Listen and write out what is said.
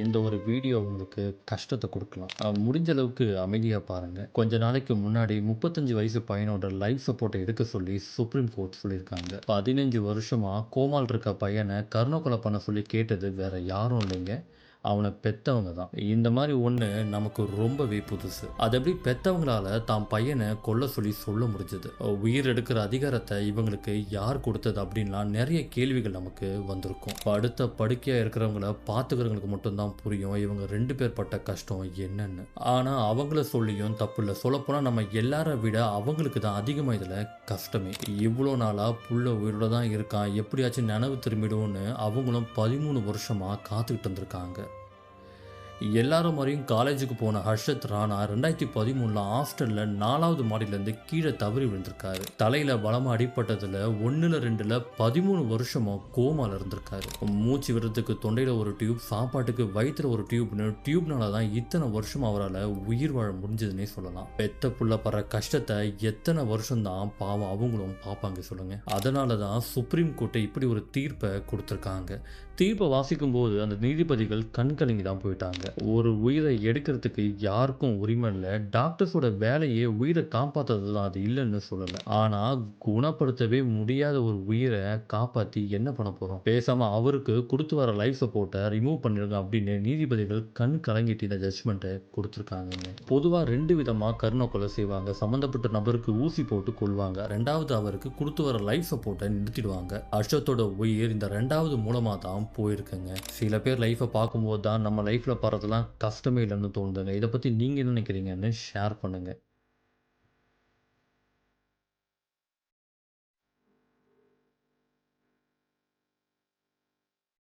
இந்த ஒரு வீடியோ உங்களுக்கு கஷ்டத்த குடுக்கலாம். முடிஞ்ச அளவுக்கு அமைதியா பாருங்க. கொஞ்ச நாளைக்கு முன்னாடி 35 வயசு பையனோட லைஃப் சப்போர்ட்ட எடுக்க சொல்லி சுப்ரீம் கோர்ட் சொல்லியிருக்காங்க. 15 வருஷமா கோமால இருக்க பையன கருணை கொலை பண்ண சொல்லி கேட்டது வேற யாரும் இல்லைங்க. அவன பெத்தவங்க தான். இந்த மாரி ஒண்ணு நமக்கு ரொம்பவே புதுசு. அது எப்படி பெத்தவங்களால தான் பையன கொல்ல சொல்லி சொல்ல முடிஞ்சது? உயிர் எடுக்கிற அதிகாரத்த இவங்களுக்கு யார் குடுத்தது? அப்படின்லாம் நெறைய கேள்விகள் நமக்கு வந்திருக்கும். படுத்த படுக்கையா இருக்கிறவங்கள பார்த்துக்கிறவங்களுக்கு மட்டும் தான் புரியும் இவங்க 2 பேர் பட்ட கஷ்டம் என்னன்னு. ஆனா அவங்கள சொல்லியும் தப்பில்ல. சொல்லப்போனா நம்ம எல்லார விட அவங்களுக்கு தான் அதிகமா இதுல கஷ்டமே. இவ்ளோ நாளா புள்ள உயிரோட தான் இருக்கான். எப்படியாச்சும் நனவு திரும்பிடும்னு அவங்களும் 13 வருஷமா காத்துக்கிட்டு இருந்திருக்காங்க. எல்லாரும் மாரியும் காலேஜுக்கு போன ஹர்ஷத் ராணா 2013ல ஹாஸ்டல்ல 4வது மாடியிலேருந்து கீழே தவறி விழுந்திருக்காரு. தலையில பலமா அடிபட்டதுல 1ல 2ல 13 வருஷமா கோமால இருந்திருக்காரு. மூச்சு விடுறதுக்கு தொண்டையில ஒரு டியூப், சாப்பாட்டுக்கு வயிற்றுல ஒரு டியூப்னால தான் இத்தனை வருஷம் அவரால் உயிர் வாழ முடிஞ்சதுன்னே சொல்லலாம். பெத்த புள்ள படுற கஷ்டத்தை எத்தனை வருஷம் தான் பாவம் அவங்களும் பார்ப்பாங்க சொல்லுங்க. அதனால தான் சுப்ரீம் கோர்ட்டை இப்படி ஒரு தீர்ப்பை கொடுத்துருக்காங்க. தீர்ப்பை வாசிக்கும் போது அந்த நீதிபதிகள் கண்கலங்கி தான் போயிட்டாங்க. ஒரு உயிரை எடுக்கிறதுக்கு யாருக்கும் உரிமை இல்லை. டாக்டர்ஸோட வேலையே உயிரை காப்பாற்றுறது தான், அது இல்லைன்னு சொல்லலை. ஆனால் குணப்படுத்தவே முடியாத ஒரு உயிரை காப்பாற்றி என்ன பண்ண போகிறோம்? பேசாமல் அவருக்கு கொடுத்து வர லைஃப் சப்போர்ட்டை ரிமூவ் பண்ணிடுங்க அப்படின்னு நீதிபதிகள் கண் கலங்கிட்டு இந்த ஜட்ஜ்மெண்ட்டை கொடுத்துருக்காங்க. பொதுவாக 2 விதமாக கருணை கொலை செய்வாங்க. சம்மந்தப்பட்ட நபருக்கு ஊசி போட்டு கொள்வாங்க. 2வது அவருக்கு கொடுத்து வர லைஃப் சப்போர்ட்டை நிறுத்திடுவாங்க. அர்ஷத்தோட உயிர் இந்த 2வது மூலமாக தான் போயிருக்குங்க. சில பேர் லைஃப்பை பார்க்கும்போது தான் நம்ம லைஃப்பில் படுறதுலாம் கஷ்டமே இல்லைன்னு தோணுதுங்க. இதை பற்றி நீங்கள் என்ன நினைக்கிறீங்கன்னு ஷேர் பண்ணுங்கள்.